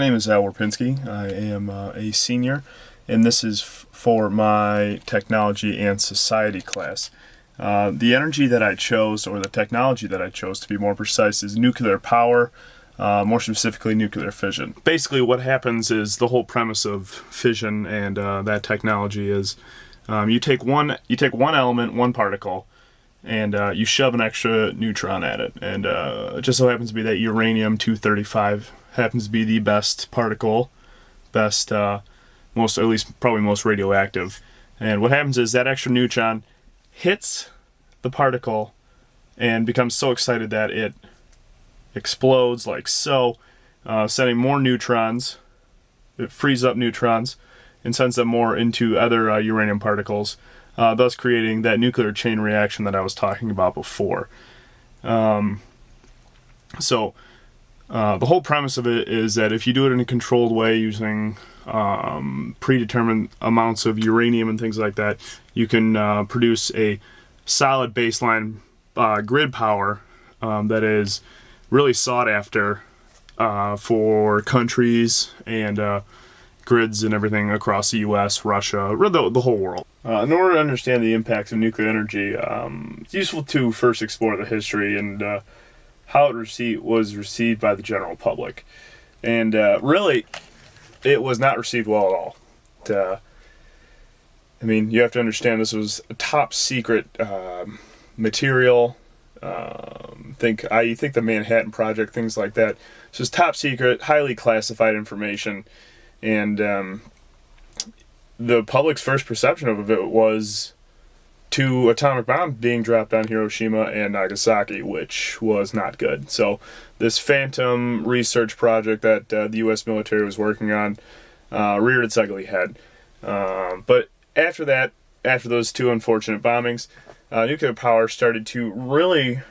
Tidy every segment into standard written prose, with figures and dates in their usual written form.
My name is Warpinski. I am a senior, and this is for my technology and society class. The energy that I chose, or the technology that I chose to be more precise, is nuclear power, more specifically nuclear fission. Basically what happens is the whole premise of fission and that technology is you take one element, one particle, and you shove an extra neutron at it. And it just so happens to be that uranium-235 happens to be the best particle, most radioactive. And what happens is that extra neutron hits the particle and becomes so excited that it explodes like so, sending more neutrons. It frees up neutrons and sends them more into other uranium particles, thus creating that nuclear chain reaction that I was talking about before. The whole premise of it is that if you do it in a controlled way using predetermined amounts of uranium and things like that, you can produce a solid baseline grid power that is really sought after for countries and grids and everything across the U.S., Russia, the whole world. In order to understand the impacts of nuclear energy, it's useful to first explore the history and how it was received by the general public. And really, it was not received well at all. You have to understand this was a top secret material. Think the Manhattan Project, things like that. This was top secret, highly classified information. And the public's first perception of it was 2 atomic bombs being dropped on Hiroshima and Nagasaki, which was not good. So this phantom research project that the U.S. military was working on reared its ugly head. But after those 2 unfortunate bombings, nuclear power started to really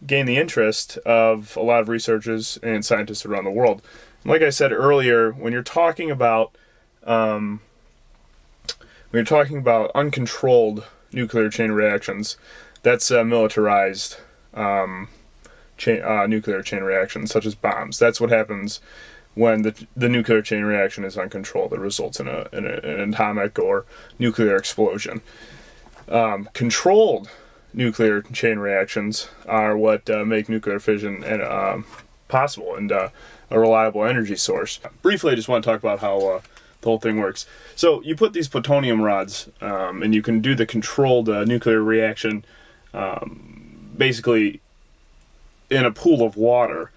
gain the interest of a lot of researchers and scientists around the world. And like I said earlier, when you're talking about uncontrolled nuclear chain reactions, that's militarized nuclear chain reactions, such as bombs. That's what happens when the nuclear chain reaction is uncontrolled. It results in an atomic or nuclear explosion. Controlled nuclear chain reactions are what make nuclear fission possible and a reliable energy source. Briefly, I just want to talk about how the whole thing works. So you put these plutonium rods, and you can do the controlled nuclear reaction basically in a pool of water.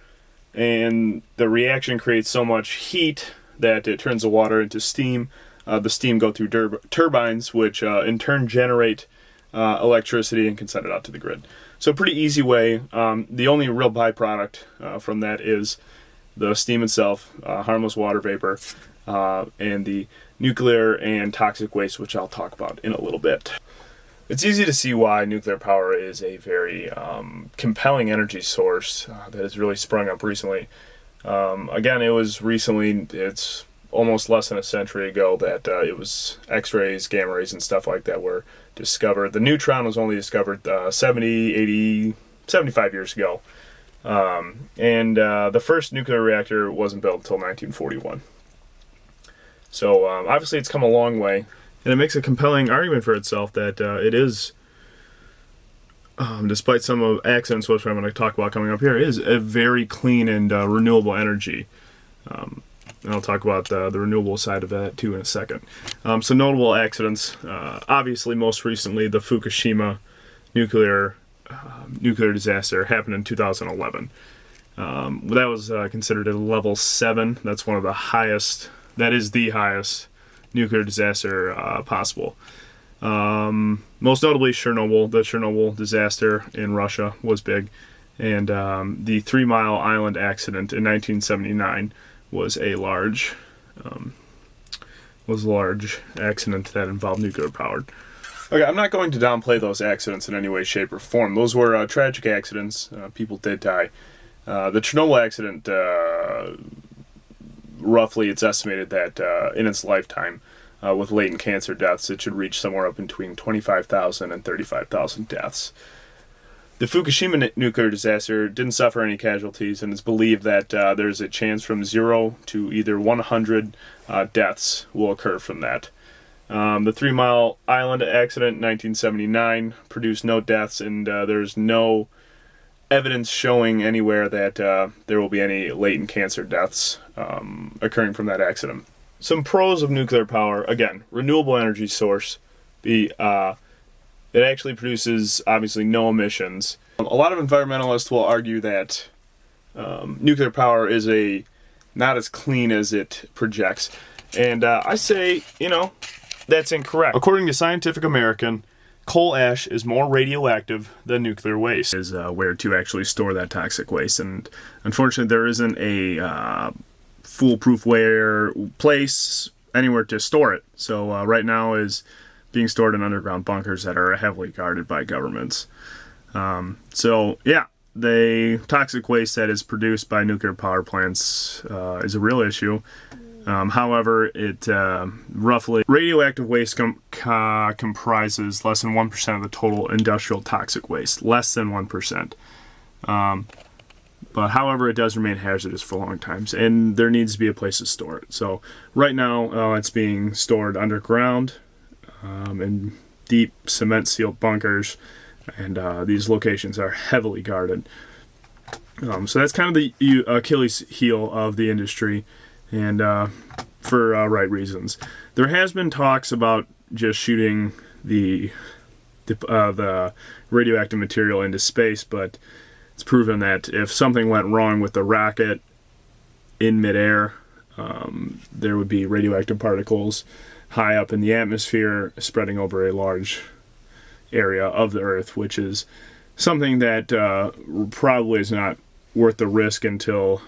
And the reaction creates so much heat that it turns the water into steam. The steam go through turbines, which in turn generate electricity and can send it out to the grid. So a pretty easy way. The only real byproduct from that is the steam itself, harmless water vapor, and the nuclear and toxic waste, which I'll talk about in a little bit. It's easy to see why nuclear power is a very compelling energy source that has really sprung up recently. Again, it's almost less than a century ago that it was X-rays, gamma rays, and stuff like that were discovered. The neutron was only discovered 70, 80, 75 years ago. And the first nuclear reactor wasn't built until 1941. So obviously it's come a long way, and it makes a compelling argument for itself that it is, despite some of accidents, which I'm going to talk about coming up here, is a very clean and renewable energy. And I'll talk about the renewable side of that too in a second. So notable accidents, obviously most recently the Fukushima nuclear disaster happened in 2011. That was considered a level 7. That's one of the highest. That is the highest nuclear disaster possible. Most notably Chernobyl. The Chernobyl disaster in Russia was big, and the 3 Mile Island accident in 1979 was a large accident that involved nuclear powered. Okay, I'm not going to downplay those accidents in any way, shape, or form. Those were tragic accidents. People did die. The Chernobyl accident, roughly it's estimated that in its lifetime, with latent cancer deaths, it should reach somewhere up between 25,000 and 35,000 deaths. The Fukushima nuclear disaster didn't suffer any casualties, and it's believed that there's a chance from 0 to either 100 deaths will occur from that. The 3 Mile Island accident in 1979 produced no deaths, and there's no evidence showing anywhere that there will be any latent cancer deaths occurring from that accident. Some pros of nuclear power: again, renewable energy source. It actually produces, obviously, no emissions. A lot of environmentalists will argue that nuclear power is not as clean as it projects. And I say, that's incorrect. According to Scientific American, coal ash is more radioactive than nuclear waste. Is where to actually store that toxic waste. And unfortunately, there isn't a foolproof place anywhere to store it. So right now is being stored in underground bunkers that are heavily guarded by governments. The toxic waste that is produced by nuclear power plants is a real issue. However, radioactive waste comprises less than 1% of the total industrial toxic waste. Less than 1%. But however, it does remain hazardous for long times, and there needs to be a place to store it. So right now, it's being stored underground in deep cement-sealed bunkers, and these locations are heavily guarded. So that's kind of the Achilles heel of the industry, and for right reasons. There has been talks about just shooting the radioactive material into space, but it's proven that if something went wrong with the rocket in midair, there would be radioactive particles high up in the atmosphere spreading over a large area of the Earth, which is something that probably is not worth the risk until,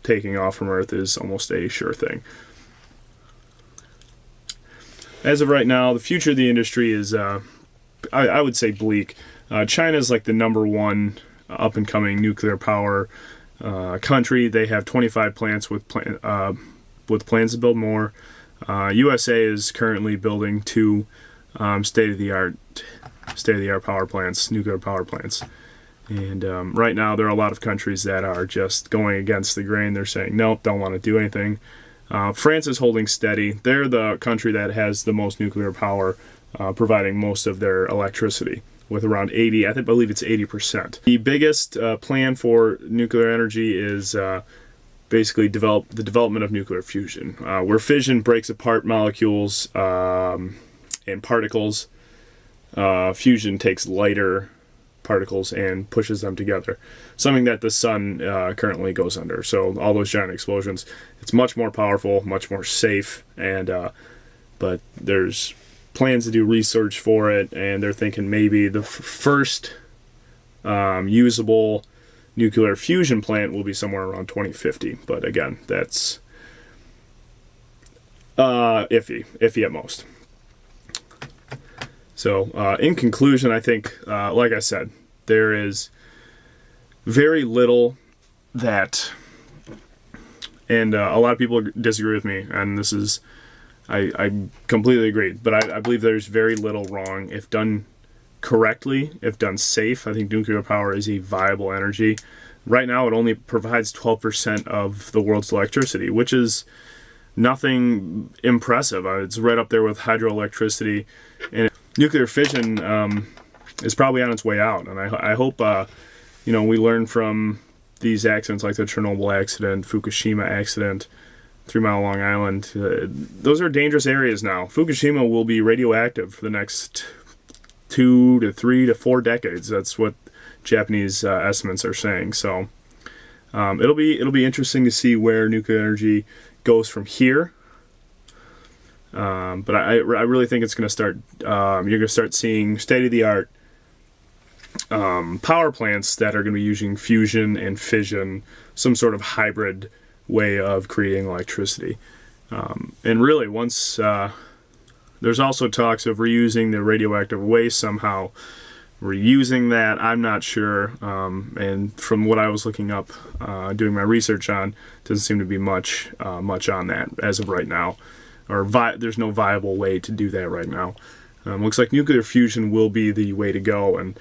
taking off from Earth is almost a sure thing. As of right now, the future of the industry is, I would say, bleak. China is like the #1 up-and-coming nuclear power country. They have 25 plants with plans to build more. USA is currently building 2 state-of-the-art power plants, nuclear power plants. And right now, there are a lot of countries that are just going against the grain. They're saying, nope, don't want to do anything. France is holding steady. They're the country that has the most nuclear power, providing most of their electricity, with around 80, I believe it's 80%. The biggest plan for nuclear energy is basically the development of nuclear fusion, where fission breaks apart molecules and particles. Fusion takes lighter particles and pushes them together, something that the sun currently goes under. So all those giant explosions, it's much more powerful, much more safe, and but there's plans to do research for it, and they're thinking maybe the first usable nuclear fusion plant will be somewhere around 2050. But again, that's iffy at most. So in conclusion, I think, like I said, there is very little that, and a lot of people disagree with me, and this is, I completely agree, but I believe there's very little wrong if done correctly, if done safe. I think nuclear power is a viable energy. Right now, it only provides 12% of the world's electricity, which is nothing impressive. It's right up there with hydroelectricity, and nuclear fission is probably on its way out. And I hope we learn from these accidents like the Chernobyl accident, Fukushima accident, 3 Mile Long Island. Those are dangerous areas now. Fukushima will be radioactive for the next 2 to 3 to 4 decades. That's what Japanese estimates are saying. So it'll be interesting to see where nuclear energy goes from here. But I really think it's going to start. You're going to start seeing state-of-the-art power plants that are going to be using fusion and fission, some sort of hybrid way of creating electricity. And really, once there's also talks of reusing the radioactive waste somehow. Reusing that, I'm not sure. And from what I was looking up, doing my research on, doesn't seem to be much on that as of right now. Or there's no viable way to do that right now. Looks like nuclear fusion will be the way to go, and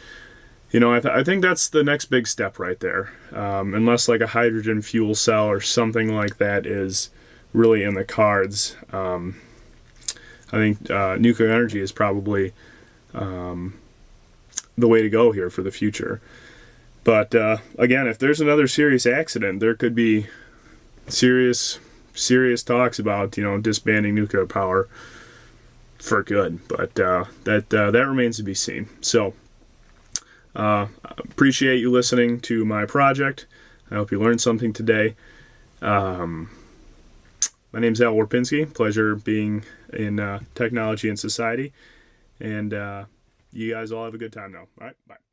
you know, I think that's the next big step right there. Unless like a hydrogen fuel cell or something like that is really in the cards, I think nuclear energy is probably the way to go here for the future. But again, if there's another serious accident, there could be serious talks about, you know, disbanding nuclear power for good. But that remains to be seen. So appreciate you listening to my project. I hope you learned something today. My name's Al Warpinski. Pleasure being in technology and society. And you guys all have a good time now. All right, bye.